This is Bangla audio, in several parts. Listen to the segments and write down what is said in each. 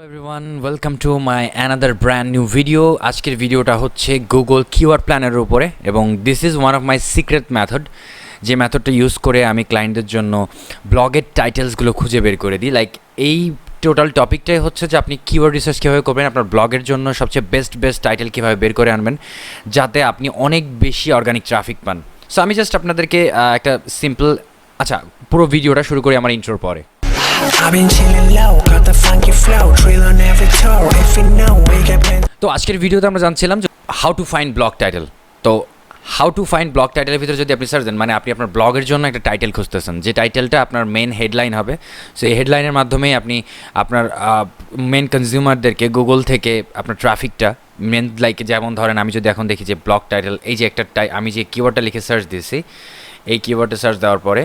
Everyone welcome to my another brand new video. আজকের ভিডিওটা হচ্ছে গুগল কিওয়ার্ড প্ল্যানের উপরে এবং this is one of my secret method, যে মেথডটা ইউজ করে আমি ক্লায়েন্টদের জন্য ব্লগের টাইটেলসগুলো খুঁজে বের করে দিই। লাইক এই টোটাল টপিকটাই হচ্ছে যে আপনি কিওয়ার্ড রিসার্চ কীভাবে করবেন, আপনার ব্লগের জন্য সবচেয়ে বেস্ট টাইটেল কীভাবে বের করে আনবেন যাতে আপনি অনেক বেশি অর্গানিক ট্রাফিক পান। সো আমি জাস্ট আপনাদেরকে একটা সিম্পল পুরো ভিডিওটা শুরু করি আমার ইন্ট্রোর পরে। তো আজকের ভিডিওতে আমরা জানছিলাম যে how to find blog title. তো হাউ টু ফাইন্ড ব্লগ টাইটেলের ভিতরে যদি আপনি সার্চ দেন, মানে আপনি আপনার ব্লগের জন্য একটা টাইটেল খুঁজতেছেন, যে টাইটেলটা আপনার মেন হেডলাইন হবে। সো এই হেডলাইনের মাধ্যমেই আপনি আপনার মেন কনজিউমারদেরকে গুগল থেকে আপনার ট্রাফিকটা মেন, লাইক যেমন ধরেন আমি যদি এখন দেখি যে ব্লগ টাইটেল, এই যে একটা আমি যে কিওয়ার্ডটা লিখে সার্চ দিয়েছি, এই কিওয়ার্ডে সার্চ দেওয়ার পরে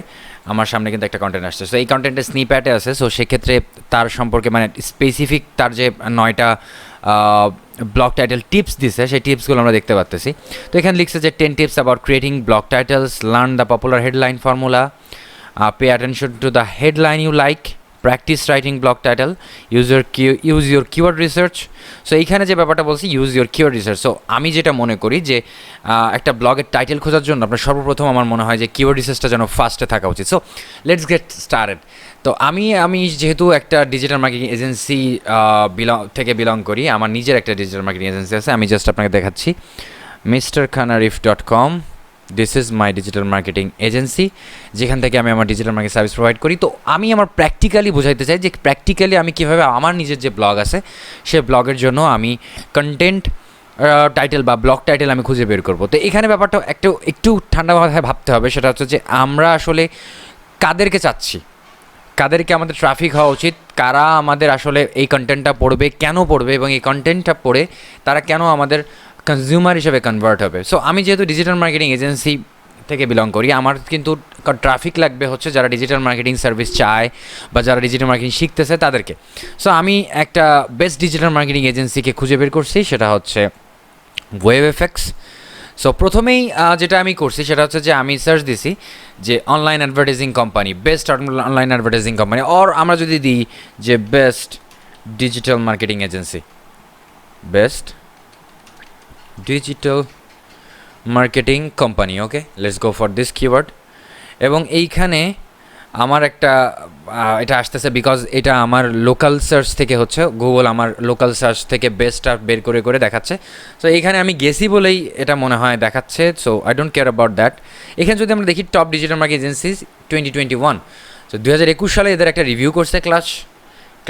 আমার সামনে কিন্তু একটা কন্টেন্ট আসছে। সো এই কন্টেন্টের স্নিপ্যাটে আছে। সো সেক্ষেত্রে তার সম্পর্কে মানে স্পেসিফিক তার যে 9টা ব্লগ টাইটেল টিপস দিছে, সেই টিপসগুলো আমরা দেখতে পাচ্ছি। তো এখানে লিখছে যে 10 tips about creating blog titles, learn the popular headline formula, pay attention to the headline you like, practice writing blog title, use your keyword research. So এইখানে যে ব্যাপারটা বলছি use your keyword research. So আমি যেটা মনে করি যে একটা ব্লগের টাইটেল খোঁজার জন্য আপনার সর্বপ্রথম আমার মনে হয় যে কিওয়ার্ড রিসার্চটা যেন ফার্স্টে থাকা উচিত। So let's get started. তো আমি যেহেতু একটা ডিজিটাল মার্কেটিং এজেন্সি বিলং করি, আমার নিজের একটা ডিজিটাল মার্কেটিং এজেন্সি আছে। আমি জাস্ট আপনাকে দেখাচ্ছি mrkhanarif.com। This is my digital marketing agency, যেখান থেকে আমি আমার ডিজিটাল মার্কেটিং সার্ভিস প্রোভাইড করি। তো আমি আমার প্র্যাকটিক্যালি বোঝাইতে চাই যে প্র্যাকটিক্যালি আমি কীভাবে আমার নিজের যে ব্লগ আছে সে ব্লগের জন্য আমি কন্টেন্ট টাইটেল বা ব্লগ টাইটেল আমি খুঁজে বের করবো। তো এখানে ব্যাপারটা একটু ঠান্ডা মাথায় ভাবতে হবে। সেটা হচ্ছে যে আমরা আসলে কাদেরকে চাচ্ছি, কাদেরকে আমাদের ট্রাফিক হওয়া উচিত, কারা আমাদের আসলে এই কন্টেন্টটা পড়বে, কেন পড়বে, এবং এই কন্টেন্টটা পড়ে তারা কেন আমাদের কনজিউমার হিসেবে কনভার্ট হবে। সো আমি যেহেতু ডিজিটাল মার্কেটিং এজেন্সি থেকে বিলং করি, আমার কিন্তু ট্রাফিক লাগবে হচ্ছে যারা ডিজিটাল মার্কেটিং সার্ভিস চায় বা যারা ডিজিটাল মার্কেটিং শিখতেছে তাদেরকে। সো আমি একটা বেস্ট ডিজিটাল মার্কেটিং এজেন্সিকে খুঁজে বের করছি, সেটা হচ্ছে ওয়েবএফএক্স। সো প্রথমেই যেটা আমি করছি সেটা হচ্ছে যে আমি সার্চ দিছি যে online advertising company, best online advertising company, or আমরা যদি দিই যে best digital marketing agency, best digital marketing company. Okay, let's go for this keyword. এবং এইখানে আমার একটা এটা আসতেছে বিকজ এটা আমার লোকাল সার্চ থেকে হচ্ছে, গুগল আমার লোকাল সার্চ থেকে বেস্টটা বের করে দেখাচ্ছে। সো এইখানে আমি গেছি বলেই এটা মনে হয় দেখাচ্ছে। So I don't care about that. এখানে যদি আমরা দেখি top digital marketing agencies 2021, so 2021 সালে এদের একটা রিভিউ করছে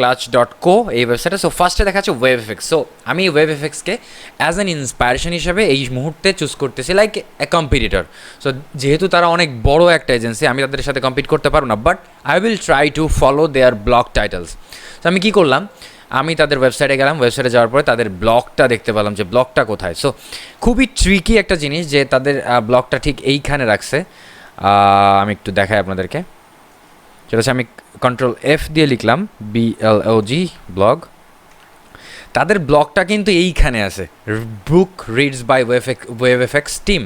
clutch.co এই ওয়েবসাইটে। সো ফার্স্টে দেখাচ্ছে ওয়েবএফএক্স। সো আমি ওয়েবএফএক্সকে অ্যাজ অ্যান ইন্সপায়ারেশন হিসেবে এই মুহূর্তে চুজ করতেছি, লাইক এ কম্পিটিটর। সো যেহেতু তারা অনেক বড় একটা এজেন্সি, আমি তাদের সাথে কম্পিট করতে পারবো না, but I will try to follow there blog titles. So আমি কী করলাম, আমি তাদের ওয়েবসাইটে গেলাম, ওয়েবসাইটে যাওয়ার পরে তাদের ব্লগটা দেখতে পেলাম যে ব্লগটা কোথায়। সো খুবই ট্রিকি একটা জিনিস যে তাদের ব্লগটা ঠিক এইখানে রাখছে। আমি একটু দেখাই আপনাদেরকে। সেটা হচ্ছে আমি Ctrl+F দিয়ে লিখলাম BLOG ব্লগ। তাদের ব্লগটা কিন্তু এইখানে আছে, বুক রিডস বাই ওয়েবএফএক্স টিম।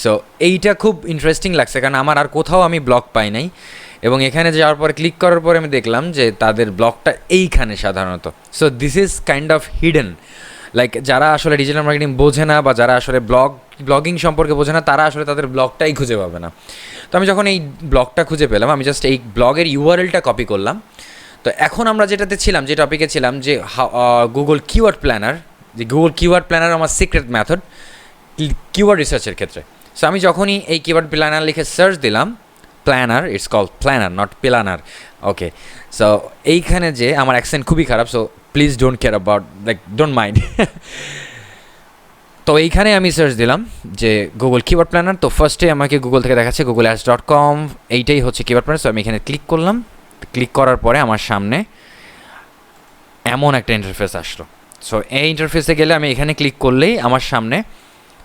সো এইটা খুব ইন্টারেস্টিং লাগছে, কারণ আমার আর কোথাও আমি ব্লগ পাই নাই। এবং এখানে যাওয়ার পরে ক্লিক করার পরে আমি দেখলাম যে তাদের ব্লগটা এইখানে সাধারণত। So this is kind of hidden, like যারা আসলে ডিজিটাল মার্কেটিং বোঝে না বা যারা আসলে ব্লগিং সম্পর্কে বোঝে না, তারা আসলে তাদের ব্লগটাই খুঁজে পাবে না। তো আমি যখন এই ব্লগটা খুঁজে পেলাম, আমি জাস্ট এই ব্লগের ইউআরএলটা কপি করলাম। তো এখন আমরা যেটাতে ছিলাম, যে টপিকে ছিলাম, যে গুগল কিওয়ার্ড প্ল্যানার, যে গুগল কিওয়ার্ড প্ল্যানার আমার সিক্রেট মেথড কিওয়ার্ড রিসার্চের ক্ষেত্রে। সো আমি যখনই এই কিওয়ার্ড প্ল্যানার লিখে সার্চ দিলাম, planner, it's called planner not planner. Okay, so এইখানে যে আমার অ্যাকসেন্ট খুবই খারাপ, so please don't care about, like don't mind. তো এইখানে আমি সার্চ দিলাম যে গুগল কিওয়ার্ড প্ল্যানার। তো ফার্স্টে আমাকে গুগল থেকে দেখাচ্ছে google.com, এইটাই হচ্ছে কিওয়ার্ড প্ল্যানার। সো আমি এখানে ক্লিক করলাম। ক্লিক করার পরে আমার সামনে এমন একটা ইন্টারফেস আসলো। সো এই ইন্টারফেসে গেলে আমি এখানে ক্লিক করলেই আমার সামনে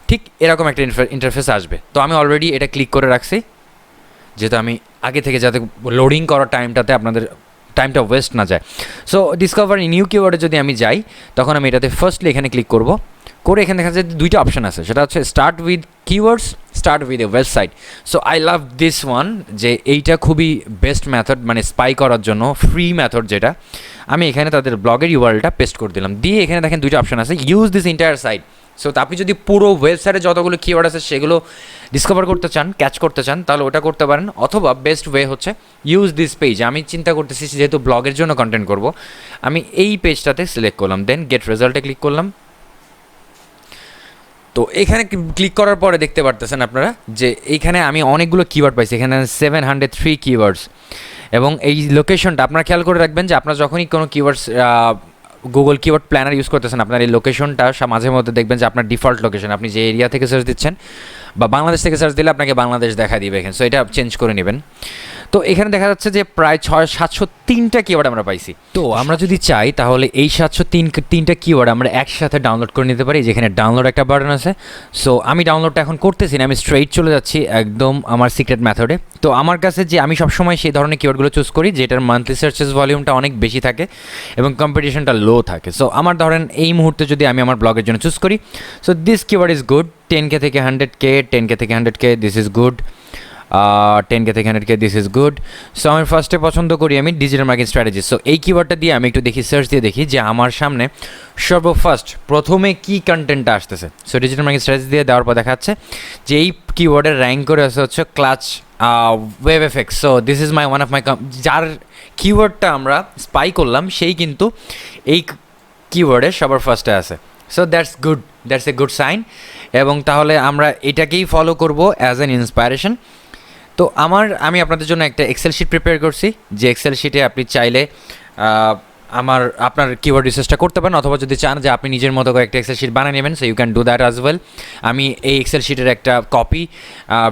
ঠিক এরকম একটা ইন্টারফেস আসবে। তো আমি অলরেডি এটা ক্লিক করে রাখছি, যেহেতু আমি আগে থেকে যাতে লোডিং করার টাইমটাতে আপনাদের টাইমটা ওয়েস্ট না যায়। সো ডিসকভার নিউ কিওয়ার্ডে যদি আমি যাই, তখন আমি এটাতে ফার্স্টলি এখানে ক্লিক করব, করে এখানে দেখা যায় দুইটা অপশান আছে, সেটা হচ্ছে start with keywords, start with a website. So I love this one, যে এইটা খুবই বেস্ট মেথড, মানে স্পাই করার জন্য ফ্রি মেথড যেটা। আমি এখানে তাদের ব্লগের ইউআরএলটা পেস্ট করে দিলাম, দিয়ে এখানে দেখেন দুইটা অপশান আছে, use this entire site. So আপনি যদি পুরো ওয়েবসাইটে যতগুলো কিওয়ার্ড আছে সেগুলো ডিসকভার করতে চান, ক্যাচ করতে চান, তাহলে ওটা করতে পারেন। অথবা বেস্ট ওয়ে হচ্ছে ইউজ দিস পেজ। আমি চিন্তা করতেছি যেহেতু ব্লগের জন্য কন্টেন্ট করব, আমি এই পেজটাতে সিলেক্ট করলাম, দেন গেট রেজাল্টে ক্লিক করলাম। তো এখানে ক্লিক করার পরে দেখতে পারতেছেন আপনারা যে এইখানে আমি অনেকগুলো কিওয়ার্ড পাইছি, এখানে 703 কিওয়ার্ডস। এবং এই লোকেশনটা আপনারা খেয়াল করে রাখবেন যে আপনারা যখনই কোনো keywords Google keyword planner use করতেছেন, আপনার এই লোকেশনটা মাঝে মধ্যে দেখবেন যে আপনার ডিফল্ট লোকেশন, আপনি যে এরিয়া থেকে সার্চ দিচ্ছেন বা বাংলাদেশ থেকে সার্চ দিলে আপনাকে বাংলাদেশ দেখা দিবে এখানে। সো এটা চেঞ্জ করে নেবেন। তো এখানে দেখা যাচ্ছে যে প্রায় 703টা কিওয়ার্ড আমরা পাইছি। তো আমরা যদি চাই তাহলে এই 703টা কিওয়ার্ড আমরা একসাথে ডাউনলোড করে নিতে পারি, যেখানে ডাউনলোড একটা বাটন আছে। সো আমি ডাউনলোডটা এখন করতেছি না, আমি স্ট্রেইট চলে যাচ্ছি একদম আমার সিক্রেট মেথডে। তো আমার কাছে যে আমি সবসময় সেই ধরনের কিওয়ার্ডগুলো চুজ করি যেটার মান্থলি সার্চেস ভলিউমটা অনেক বেশি থাকে এবং কম্পিটিশনটা লো থাকে। সো আমার ধরেন এই মুহূর্তে যদি আমি আমার ব্লগের জন্য চুজ করি, so this keyword is good, 10K থেকে 100K, 10K থেকে 100K, this is good, 10K থেকে 100K, this is good. So আমি ফার্স্টে পছন্দ করি আমি ডিজিটাল মার্কেটিং স্ট্র্যাটেজি। সো এই কিওয়ার্ডটা দিয়ে আমি একটু দেখি, সার্চ দিয়ে দেখি যে আমার সামনে সর্বফার্স্ট প্রথমে কী কন্টেন্টটা আসতেছে। সো ডিজিটাল মার্কেটিং স্ট্র্যাটেজি দিয়ে দেওয়ার পর দেখাচ্ছে যে এই কিওয়ার্ডের র্যাঙ্ক করে আসে হচ্ছে clutch web effects. So this is my one of my যার কিওয়ার্ডটা আমরা স্পাই করলাম সেই কিন্তু এই কিওয়ার্ডে সবার ফার্স্টে আছে। So that's a good sign. এবং তাহলে আমরা এটাকেই ফলো করব অ্যাজ অ্যান ইন্সপায়ারেশন। তো আমি আপনাদের জন্য একটা এক্সেল শিট প্রিপেয়ার করছি, যে এক্সেল শিটে আপনি চাইলে আপনার কিওয়ার্ড রিসার্চটা করতে পারেন, অথবা যদি চান যে আপনি নিজের মতো করে একটা এক্সেল শিট বানিয়ে নেবেন, so you can do that as well. আমি এই এক্সেল শিটের একটা কপি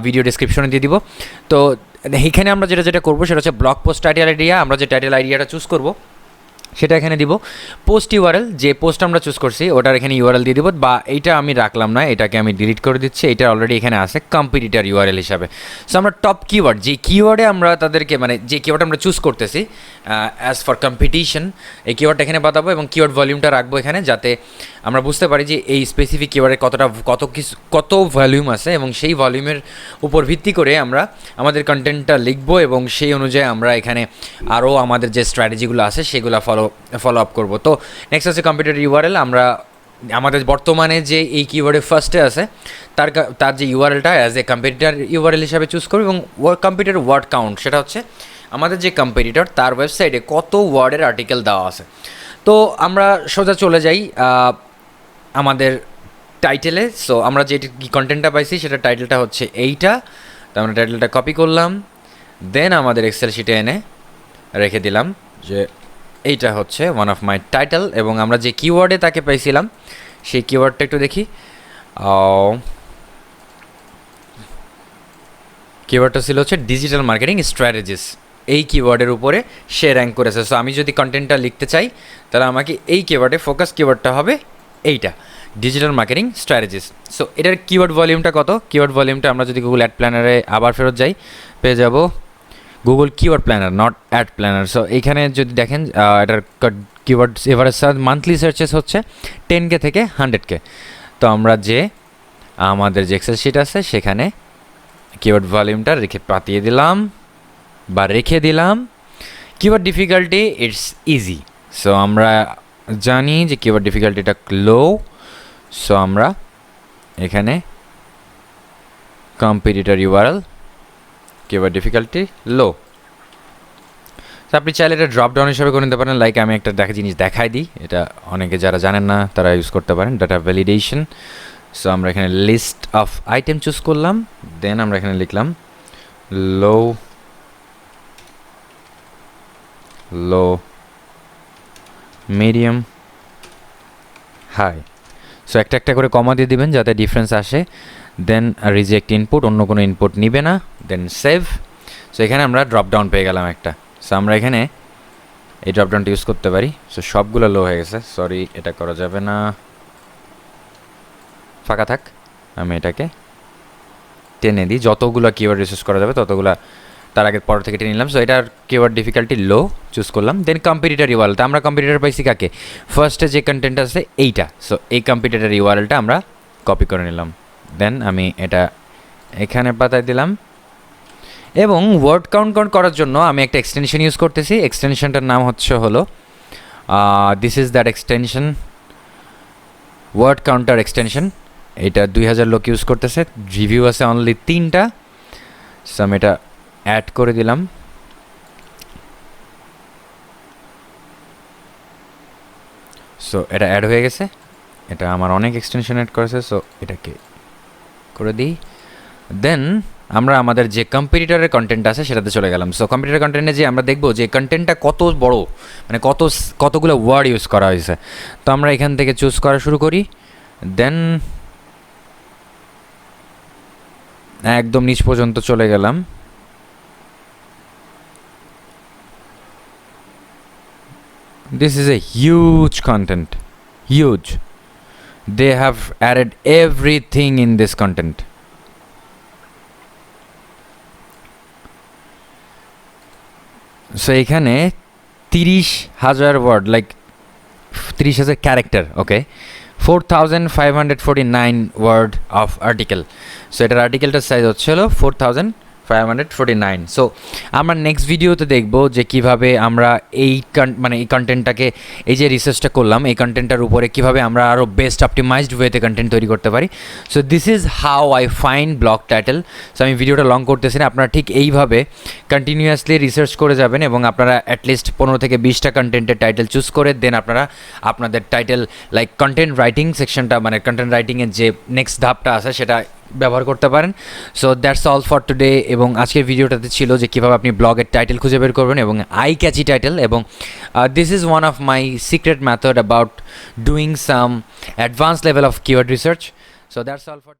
ভিডিও ডিসক্রিপশনে দিয়ে দিব। তো এইখানে আমরা যেটা করবো সেটা হচ্ছে ব্লগ পোস্ট টাইটেল আইডিয়া। আমরা যে টাইটেল আইডিয়াটা চুজ করবো সেটা এখানে দিব, পোস্ট ইউআরএল, যে পোস্ট আমরা চুজ করছি ওটার এখানে ইউআরএল দিয়ে দিব, বা এইটা আমি রাখলাম না, এটাকে আমি ডিলিট করে দিচ্ছি, এটা অলরেডি এখানে আছে কম্পিটিটার ইউআরএল হিসাবে। সো আমরা টপ কিওয়ার্ড, যে কিওয়ার্ডে আমরা তাদেরকে মানে যে কিওয়ার্ড আমরা চুজ করতেছি অ্যাজ ফর কম্পিটিশন, এই কিওয়ার্ডটা এখানে বাতাবো এবং কিওয়ার্ড ভলিউমটা রাখবো এখানে, যাতে আমরা বুঝতে পারি যে এই স্পেসিফিক কিওয়ার্ডে কত ভলিউম আছে, এবং সেই ভলিউমের উপর ভিত্তি করে আমরা আমাদের কন্টেন্টটা লিখবো এবং সেই অনুযায়ী আমরা এখানে আরও আমাদের যে স্ট্র্যাটেজিগুলো আছে সেগুলো ফলো আপ করবো। তো নেক্সট আছে কম্পিউটার ইউআরএল। আমরা আমাদের বর্তমানে যে এই কিওয়ার্ডে ফার্স্টে আছে তার যে ইউআরএলটা অ্যাজ এ কম্পিটিটর ইউআরএল হিসাবে চুজ করবো, এবং কম্পিউটার ওয়ার্ড কাউন্ট, সেটা হচ্ছে আমাদের যে কম্পিটিটর তার ওয়েবসাইটে কত ওয়ার্ডের আর্টিকেল দেওয়া আছে। তো আমরা সোজা চলে যাই আমাদের টাইটেলে। সো আমরা যে কন্টেন্টটা পাইছি সেটা টাইটেলটা হচ্ছে এইটা, তো আমরা টাইটেলটা কপি করলাম, দেন আমাদের এক্সেল শিটে এনে রেখে দিলাম যে এইটা হচ্ছে ওয়ান অফ মাই টাইটেল। এবং আমরা যে কিওয়ার্ডে তাকে পাইছিলাম সেই কিওয়ার্ডটা একটু দেখি, কিওয়ার্ডটা ছিল হচ্ছে ডিজিটাল মার্কেটিং স্ট্র্যাটেজিস। এই কিওয়ার্ডের উপরে সে র্যাঙ্ক করেছে। সো আমি যদি কন্টেন্টটা লিখতে চাই তাহলে আমাকে এই কিওয়ার্ডে ফোকাস কিওয়ার্ডটা হবে এইটা, ডিজিটাল মার্কেটিং স্ট্র্যাটেজিস। সো এটার কিওয়ার্ড ভলিউমটা কত? কিওয়ার্ড ভলিউমটা আমরা যদি গুগল অ্যাড প্ল্যানারে আবার ফেরত যাই পেয়ে যাব Google keyword planner, not ad planner. So এইখানে যদি দেখেন এটার কিওয়ার্ড এভারেজ মান্থলি সার্চেস হচ্ছে 10K থেকে 100K। তো আমরা যে আমাদের যে এক্সেল শিট আছে সেখানে কিওয়ার্ড ভলিউমটা পাতিয়ে দিলাম বা রেখে দিলাম। Keyword difficulty it's easy. So আমরা জানি যে কিওয়ার্ড ডিফিকাল্টিটা লো। সো আমরা এখানে কম্পিটিটর ইউআরএল, কিওয়ার্ড ডিফিকাল্টি লো। তো আপনি চাইলে এটা ড্রপ ডাউন হিসাবে করে নিতে পারেন। লাইক আমি একটা জিনিস দেখাই দিই, এটা অনেকে যারা জানেন না তারা ইউজ করতে পারেন, ডাটা ভ্যালিডেশন। সো আমরা এখানে লিস্ট অফ আইটেম চুজ করলাম, দেন আমরা এখানে লিখলাম লো মিডিয়াম হাই। সো একটা করে কমা দিয়ে দিবেন যাতে ডিফারেন্স আসে। দেন রিজেক্ট ইনপুট, অন্য কোনো ইনপুট নিবে না, দেন সেভ। সো এখানে আমরা ড্রপ ডাউন পেয়ে গেলাম একটা। সো আমরা এখানে এই ড্রপ ডাউনটা ইউজ করতে পারি। সো সবগুলো লো হয়ে গেছে, সরি এটা করা যাবে না, ফাঁকা থাক, আমি এটাকে টেনে দিই, যতগুলো কিওয়ার্ড রিসার্চ করা যাবে ততগুলো তার আগে পর থেকে টেনে নিলাম। সো এটার কিওয়ার্ড ডিফিকাল্টি লো চুজ করলাম। দেন কম্পিটিটর ইউআরএল, আমরা কম্পিটিটর পাইছি কাকে, ফার্স্টে যে কন্টেন্ট আছে এইটা। সো এই কম্পিটিটর ইউআরএলটা আমরা কপি করে নিলাম। দেন আমি এটা এখানে পাতায় দিলাম। এবং ওয়ার্ড কাউন্ট করার জন্য আমি একটা এক্সটেনশন ইউজ করতেছি। এক্সটেনশনটার নাম হলো this is that extension, word counter extension. এটা 2000 লোক ইউজ করতেছে, রিভিউ আছে অনলি 3টা। সো আমি এটা অ্যাড করে দিলাম। সো এটা অ্যাড হয়ে গেছে। এটা আমার অনেক এক্সটেনশন অ্যাড করেছে, সো এটাকে করে দিই। দেন আমরা আমাদের যে কম্পিটিটরের কন্টেন্ট আছে সেটাতে চলে গেলাম। সো কম্পিটিটর কন্টেন্টে যে আমরা দেখবো যে কন্টেন্টটা কত বড়, মানে কতগুলো ওয়ার্ড ইউজ করা হয়েছে। তো আমরা এখান থেকে চুজ করা শুরু করি। দেন একদম নিচ পর্যন্ত চলে গেলাম। This is a huge content, huge. They have added everything in this content. So এখানে 30,000 word, like 30,000 character, okay, 4,549 word of article. So এটার আর্টিকেলটার সাইজ হচ্ছিল 4,549। সো আমরা নেক্সট ভিডিওতে দেখব যে কিভাবে আমরা এই এই কন্টেন্টটাকে, এই যে রিসার্চটা করলাম এই কন্টেন্টটার উপরে কিভাবে আমরা আরও বেস্ট অপটিমাইজড ওয়েতে কন্টেন্ট তৈরি করতে পারি। So this is how I find blog title. So আমি ভিডিওটা লং করতেছি না, আপনারা ঠিক এইভাবে কন্টিনিউয়াসলি রিসার্চ করে যাবেন এবং আপনারা অ্যাটলিস্ট 15 থেকে 20টা কন্টেন্টের টাইটেল চুজ করে দেন আপনারা আপনাদের টাইটেল, লাইক কন্টেন্ট রাইটিং সেকশনটা, মানে কন্টেন্ট রাইটিংয়ের যে নেক্সট ধাপটা আছে সেটা ব্যবহার করতে পারেন। So that's all for today. এবং আজকের ভিডিওটাতে ছিল যে কীভাবে আপনি ব্লগের টাইটেল খুঁজে বের করবেন এবং আই ক্যাচি টাইটেল। এবং this is one of my secret method about doing some advance level of keyword research. So that's all for